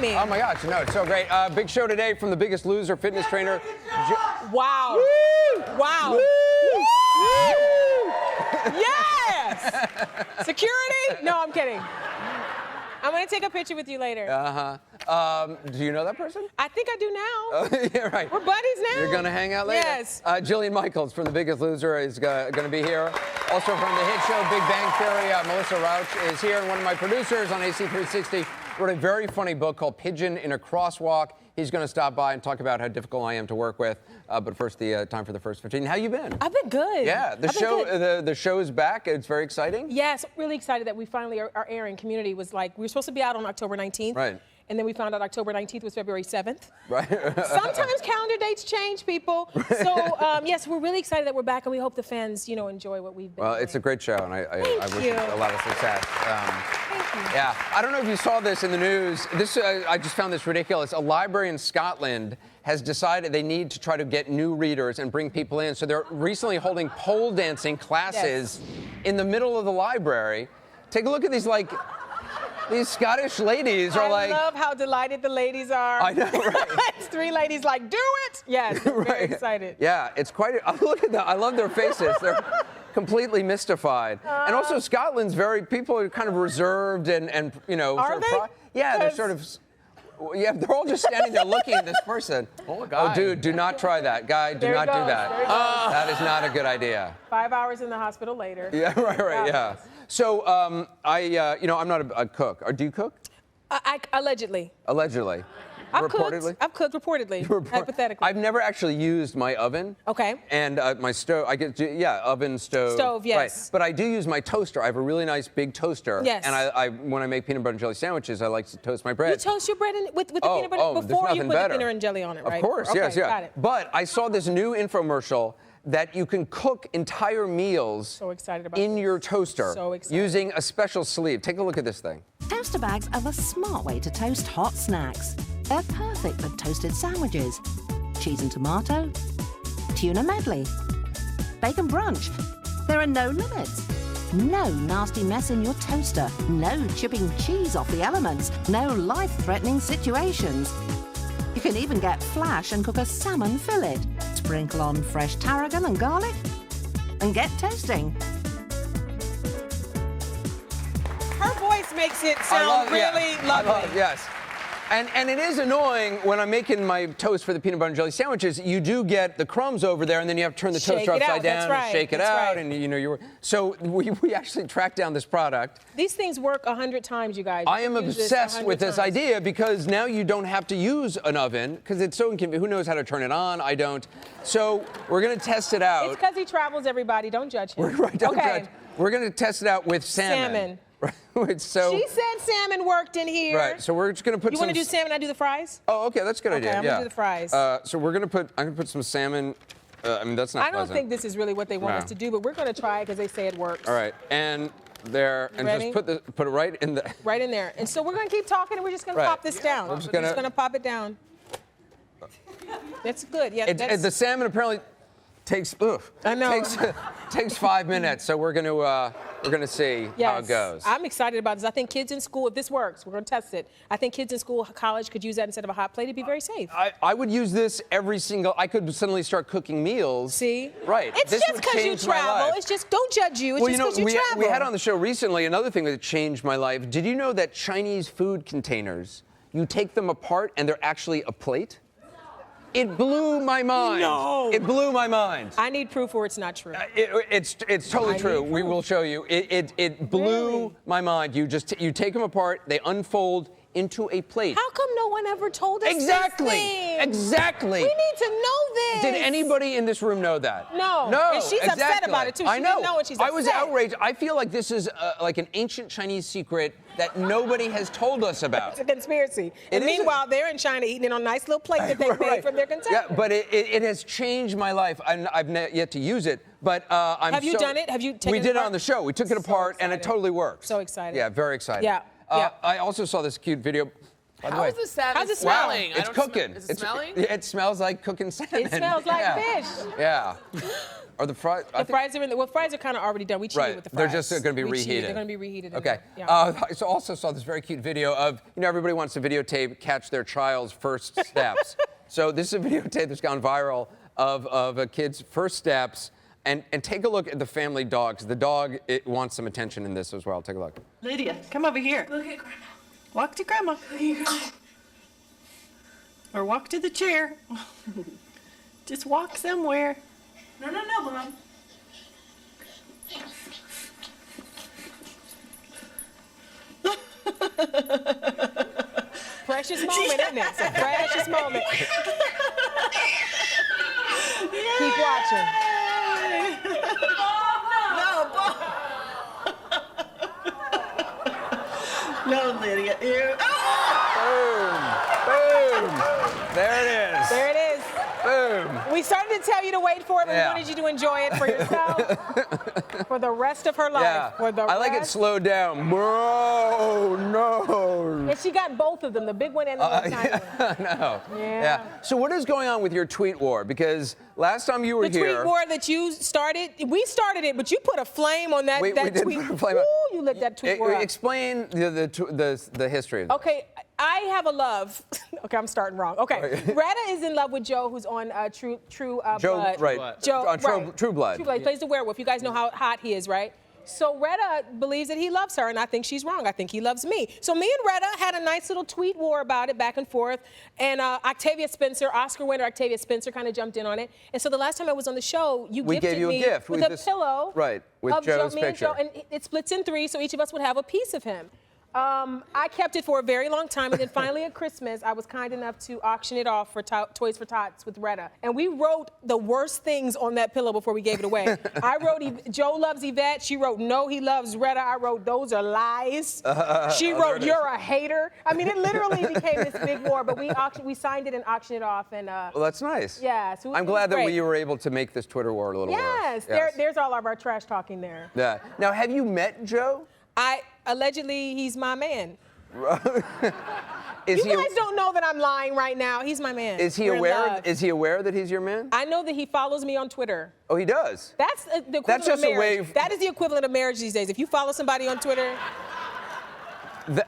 me. Oh my gosh, no, it's so great. Big show today from The Biggest Loser fitness trainer. Wow. Woo! Wow. Woo! Woo! Yes! Security? No, I'm kidding. I'm going to take a picture with you later. Do you know that person? I think I do now. Yeah, right. We're buddies now. You're going to hang out later? Yes. Jillian Michaels from The Biggest Loser is going to be here. Also from the hit show Big Bang Theory, Melissa Rauch is here. And one of my producers on AC360 wrote a very funny book called Pigeon in a Crosswalk. He's going to stop by and talk about how difficult I am to work with. But first, the time for the first 15. How you been? I've been good. Yeah, the show is back. It's very exciting. Yes, really excited that we finally are airing. Community was like, we were supposed to be out on October 19th. Right. And then we found out October 19th was February 7th. Right. Sometimes calendar dates change, people. So, yes, we're really excited that we're back, and we hope the fans, enjoy what we've been doing. It's a great show, and I wish you a lot of success. Thank you. Yeah, I don't know if you saw this in the news. I just found this ridiculous. A library in Scotland has decided they need to try to get new readers and bring people in. So they're recently holding pole dancing classes in the middle of the library. Take a look at these Scottish ladies are I love how delighted the ladies are. I know, right? It's three ladies like, do it! Yes, Right. very excited. Yeah, it's quite. Look at that. I love their faces. They're completely mystified. And also, Scotland's people are kind of reserved and Are they? Yeah, they're sort of. Yeah, they're all just standing there looking at this person. Oh, God. Oh, dude, do not try that. Guy, do not do that. That is not a good idea. 5 hours in the hospital later. Yeah, right, yeah. So, I'm not a cook. Or do you cook? Allegedly. Allegedly. I've Reportedly? I've cooked reportedly, hypothetically. I've never actually used my oven. Okay. And my stove, oven, stove. Stove, yes. Right. But I do use my toaster. I have a really nice big toaster. Yes. And when I make peanut butter and jelly sandwiches, I like to toast my bread. You toast your bread with the peanut butter before you put the peanut and jelly on it, right? Of course, okay, yes, yeah. Got it. But I saw this new infomercial that you can cook entire meals So excited about in this. your toaster So excited. using a special sleeve. Take a look at this thing. Toaster bags are the smart way to toast hot snacks. They're perfect for toasted sandwiches, cheese and tomato, tuna medley, bacon brunch. There are no limits. No nasty mess in your toaster. No chipping cheese off the elements. No life-threatening situations. You can even get flash and cook a salmon fillet. Sprinkle on fresh tarragon and garlic and get toasting. Her voice makes it sound really lovely. Yes. And it is annoying when I'm making my toast for the peanut butter and jelly sandwiches. You do get the crumbs over there, and then you have to turn the toaster upside down and shake it out. And so we actually tracked down this product. These things work 100 times, you guys. I am obsessed with this idea because now you don't have to use an oven because it's so inconvenient. Who knows how to turn it on? I don't. So we're gonna test it out. It's because he travels, everybody. Don't judge him. Right, don't judge. We're gonna test it out with salmon. Right. So she said salmon worked in here. Right. So we're just gonna put. You want to do salmon? I do the fries. Oh, okay, that's a good idea. Okay, I'm gonna do the fries. So we're gonna put. I'm gonna put some salmon. I mean, that's not. I don't think this is really what they want us to do, but we're gonna try it because they say it works. All right, and there, and ready? just put it right in the. Right in there, and so we're gonna keep talking, and we're just gonna pop this down. We're just gonna pop it down. That's good. Yeah. The salmon apparently takes. I know. Takes 5 minutes, so we're gonna see how it goes. I'm excited about this. I think kids in school, if this works, we're gonna test it. I think kids in school, college could use that instead of a hot plate. It'd be very safe. I would use this I could suddenly start cooking meals. See? Right. It's this just because you travel. It's just, don't judge you. It's just because you travel. We had on the show recently another thing that changed my life. Did you know that Chinese food containers, you take them apart and they're actually a plate? It blew my mind. No. It blew my mind. I need proof or it's not true. It's totally true. We will show you. It blew my mind. You take them apart, they unfold into a plate. How come no one ever told us Exactly. this thing? Exactly. We need to know this. Did anybody in this room know that? No. No. And she's upset about it too. I know. Didn't know and she's upset. I was outraged. I feel like this is like an ancient Chinese secret that nobody has told us about. It's a conspiracy. And meanwhile, they're in China eating it on a nice little plate that they made from their container. Yeah, but it has changed my life. I've yet to use it, but Have you done it? Have you taken it apart? We did it on the show. We took it apart, and it totally works. So excited. Yeah, very excited. Yeah. I also saw this cute video. How is the salmon How's it smell? smelling? It's cooking. Is it smelling? It smells like cooking salmon. It smells like fish. Yeah. Are the fries? The fries are in. Well, fries are kind of already done. We cheated Right. with the fries. They're just going to be We cheated. reheated. They're going to be reheated. Okay. Yeah. I also saw this very cute video of, everybody wants to videotape catch their child's first steps. So this is a videotape that's gone viral of a kid's first steps. And take a look at the family dog, 'cause the dog, it wants some attention in this as well. Take a look. Lydia, come over here. Look at Grandma. Walk to Grandma. Look at Grandma. Or walk to the chair. Just walk somewhere. No, Mom. Precious moment, isn't it? It's a precious moment. Keep watching. No, Lydia. Here. Boom. There it is. There it is. Boom. We started to tell you to wait for it, but Yeah. we wanted you to enjoy it for yourself for the rest of her life. Yeah. For the I like it rest- slowed down. Whoa, no. And she got both of them, the big one and the little tiny one. No. Yeah. So what is going on with your tweet war? Because last time you were The here. tweet war that you started, we started it, but you put a flame on that, We that did tweet. put a flame on- Ooh, you lit that tweet war up. Explain the history of this. Okay, I have a love. Okay, I'm starting wrong. Okay, Retta is in love with Joe, who's on True Joe, Blood. right. Joe, On True- right. True Blood. True Blood. He plays the werewolf. You guys know how hot he is, right? So Retta believes that he loves her, and I think she's wrong. I think he loves me. So me and Retta had a nice little tweet war about it, back and forth. And Octavia Spencer, Oscar winner Octavia Spencer, kind of jumped in on it. And so the last time I was on the show, We gifted gave you a me gift with with a this- pillow. right, with of Joe's me and Joe, picture. and it splits in 3, so each of us would have a piece of him. I kept it for a very long time, and then finally at Christmas, I was kind enough to auction it off for Toys for Tots with Retta. And we wrote the worst things on that pillow before we gave it away. I wrote, Joe loves Yvette. She wrote, no, he loves Retta. I wrote, those are lies. She wrote, you're a hater. I mean, it literally became this big war, but we signed it and auctioned it off. And Well, that's nice. yeah, so it I'm was glad that great. we were able to make this Twitter war a little Yes, worse. there's all of our trash talking there. Yeah. Now, have you met Joe? Allegedly, he's my man. Is You he guys don't know that I'm lying right now. He's my man. Is he We're in aware? love. Is he aware that he's your man? I know that he follows me on Twitter. Oh, he does. That's the equivalent That's just of a marriage. way. That is the equivalent of marriage these days. If you follow somebody on Twitter,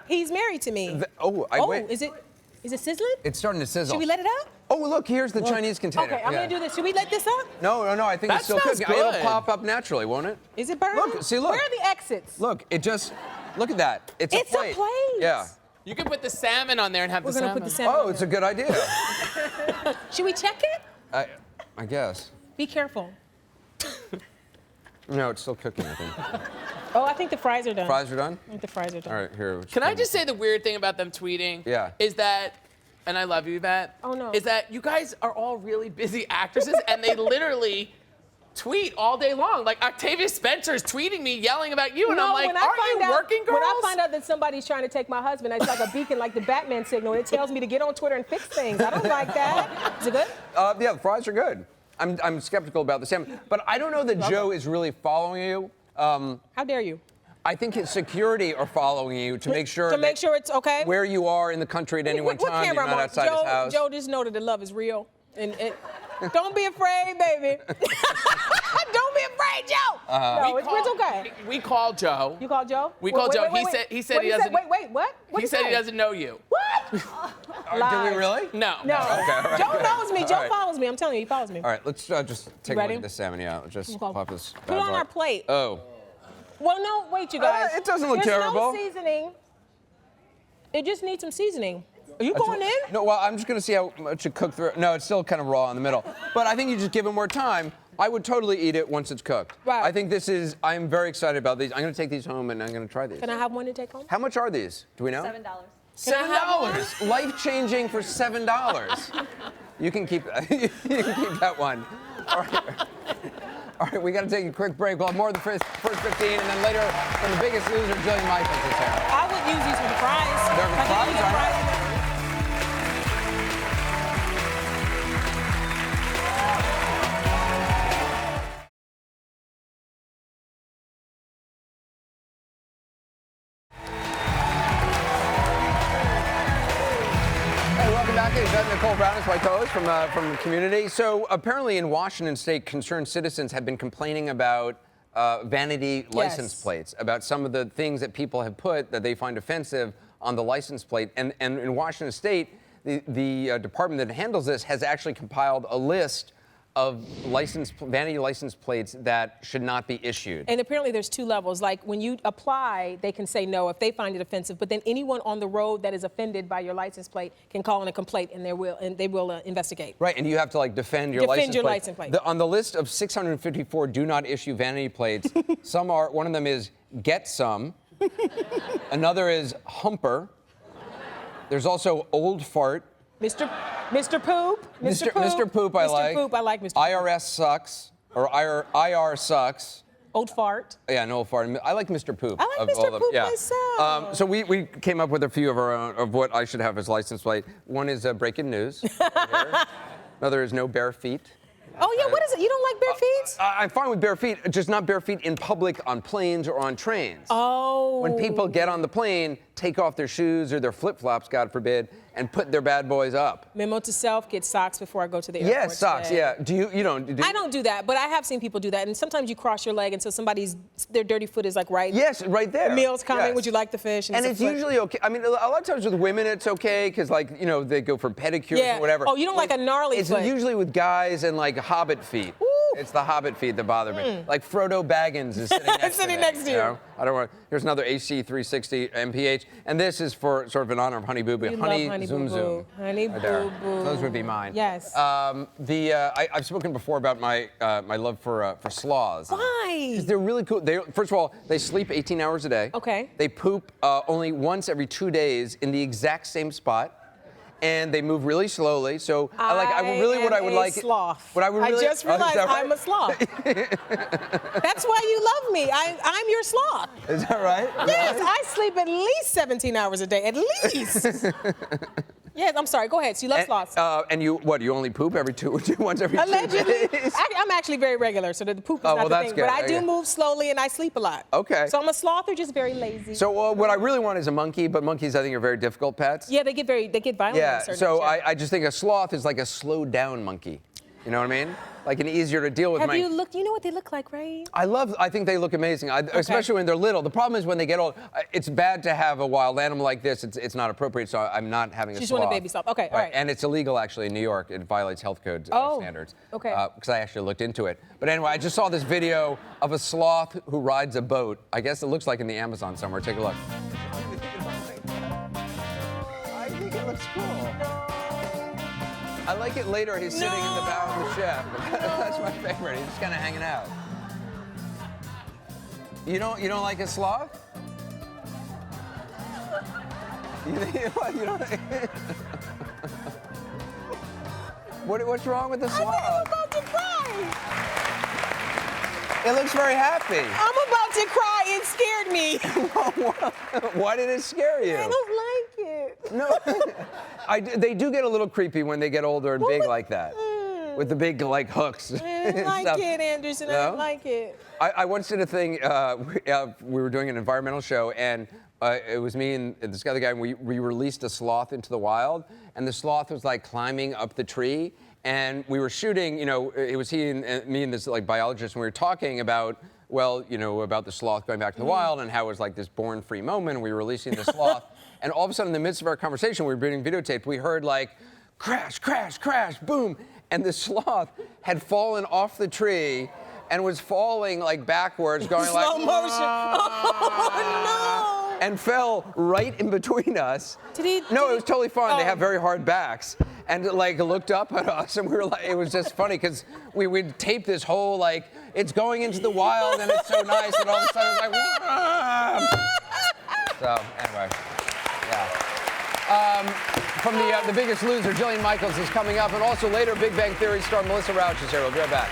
he's married to me. Wait. Is it sizzling? It's starting to sizzle. Should we let it up? Oh, look, here's the Chinese container. Okay, I'm gonna do this. Should we let this up? No, I think That it's still smells cooking. good. It'll pop up naturally, won't it? Is it burned? Look, see, look. Where are the exits? Look, look at that. It's It's a a plate. plate. Yeah. You could put the salmon on there and have We're the gonna salmon. put the salmon. Oh, it's a good idea. Should we check it? I guess. Be careful. No, it's still cooking, I think. Oh, I think the fries are done. Fries are done? I think the fries are done. All right, here. Can I just say the weird thing about them tweeting? Yeah. Is that, and I love you, Yvette. Oh, no. Is that you guys are all really busy actresses and they literally tweet all day long. Like Octavia Spencer's tweeting me, yelling about you, and I'm like, when I aren't find you out- working, girls? When I find out that somebody's trying to take my husband, it's like a beacon, like the Batman signal. It tells me to get on Twitter and fix things. I don't like that. Is it good? Yeah, the fries are good. I'm skeptical about the salmon, but I don't know that Joe is really following you. How dare you? I think his security are following you to make sure To make sure it's okay. where you are in the country at any one What time. You're camera not I'm on? outside his house. Joe, just know that the love is real. And don't be afraid, baby. Don't be afraid, Joe. No, it's okay. We called Joe. You called Joe? We called Joe. He said What he doesn't. Wait, what? What He said he doesn't know you. What? Did we Lies. really? No. No. Okay, all right, Joe good. knows me. All Joe right. follows me. I'm telling you, he follows me. All right, let's just take a Ready? look at the salmon. Yeah, just Okay. pop this. Put it on our plate. Oh. Well, no, wait, you guys. It doesn't look There's terrible. no seasoning. It just needs some seasoning. Are you going in? No, well, I'm just going to see how much it cooked through. No, it's still kind of raw in the middle. But I think you just give it more time. I would totally eat it once it's cooked. Right. I think I'm very excited about these. I'm going to take these home and I'm going to try these. Can I have one to take home? How much are these? Do we know? $7. $7. Life-changing for $7. You can keep you can keep that one. All right. All right, we got to take a quick break. We'll have more of the first 15, and then later, from The Biggest Loser, Jillian Michaels is here. I would use these for the fries. They're for I could fries, use the all right. fries in there. Hey, welcome back. It's Yvette Nicole Brown is my co-host from Community. So apparently in Washington State, concerned citizens have been complaining about vanity license plates, about some of the things that people have put that they find offensive on the license plate. And in Washington State, the department that handles this has actually compiled a list of vanity license plates that should not be issued. And apparently there's two levels. Like when you apply, they can say no if they find it offensive, but then anyone on the road that is offended by your license plate can call in a complaint and they will investigate. Right, and you have to like defend your license plate. license plate. On the list of 654 do not issue vanity plates, one of them is get some, another is humper, there's also old fart, Mr. Poop. Mr. Poop, I like. Mr. Poop, I like Mr. Poop. IRS sucks, or IR sucks. Old fart. Yeah, an old fart. I like Mr. Poop. I like Mr. Poop yeah. myself. So we came up with a few of our own, of what I should have as license plate. One is breaking news. Another is no bare feet. Oh, yeah, what is it? You don't like bare feet? I'm fine with bare feet, just not bare feet in public on planes or on trains. Oh. When people get on the plane, take off their shoes or their flip-flops, God forbid, and put their bad boys up. Memo to self, get socks before I go to the airport. Yes, socks, today. yeah. You don't? I don't do that, but I have seen people do that. And sometimes you cross your leg, and so their dirty foot is like right. Yes, right there. The meal's coming. Yes. Would you like the fish? And it's usually okay. I mean, a lot of times with women, it's okay because, like, you know, they go for pedicures or whatever. Oh, you don't like a gnarly It's foot. usually with guys and like hobbit feet. Ooh. It's the hobbit feet that bother me. Like Frodo Baggins is sitting next to me. next to you. Know? I don't want. Here's another AC360 MPH, and this is for sort of in honor of Honey Boo Boo. Honey Zoom Boo Boo. Zoom. Honey Right there. Boo Boo. Those would be mine. Yes. I've spoken before about my love for sloths. Why? Because they're really cool. First of all, they sleep 18 hours a day. Okay. They poop only once every 2 days in the exact same spot. And they move really slowly. So I sloth. I just realized I'm a sloth. That's why you love me. I'm your sloth. Is that right? Yes, I sleep at least 17 hours a day, at least. Yes, I'm sorry. Go ahead. So you love sloths. And you only poop every once every 2 Allegedly. days? I'm actually very regular, so the poop is Oh, not well, the that's thing. good. But I do Okay. move slowly and I sleep a lot. Okay. So I'm a sloth or just very lazy. So what I really want is a monkey, but monkeys I think are very difficult pets. Yeah, they get violent. Yeah. at certain So age, yeah. I just think a sloth is like a slowed down monkey. You know what I mean? Like an easier to deal with. Have you looked? You know what they look like, right? I think they look amazing, especially when they're little. The problem is when they get old. It's bad to have a wild animal like this. It's not appropriate, so I'm not having a You sloth. just want a baby sloth. Okay, all right. And it's illegal actually in New York. It violates health code standards. Okay. Because I actually looked into it. But anyway, I just saw this video of a sloth who rides a boat. I guess it looks like in the Amazon somewhere. Take a look. I think it looks cool. I like it later. He's sitting in the bow of the ship. That's my favorite. He's just kind of hanging out. You don't like a sloth? What's wrong with the sloth? I'm about to cry. It looks very happy. I'm about to cry. It scared me. Why did it scare you? I don't like it. No, they do get a little creepy when they get older and big like that, with the big like hooks. I don't like it, Anderson. I don't like it. I once did a thing. We were doing an environmental show, and it was me and this other guy. And we released a sloth into the wild, and the sloth was like climbing up the tree. And we were shooting. You know, it was he and me and this like biologist, and we were talking about. Well, you know, about the sloth going back to the wild and how it was like this born free moment. And we were releasing the sloth. And all of a sudden, in the midst of our conversation, we were being videotaped, we heard like, crash, crash, crash, boom. And the sloth had fallen off the tree and was falling like backwards, going like, Slow motion. Oh, no. And fell right in between us. No, it was totally fine. They have very hard backs. And like looked up at us, and we were like, it was just funny because we'd tape this whole like, it's going into the wild and it's so nice, and all of a sudden it's like, wah! So anyway, yeah. From The Biggest Loser, Jillian Michaels is coming up, and also later Big Bang Theory star Melissa Rauch is here. We'll be right back.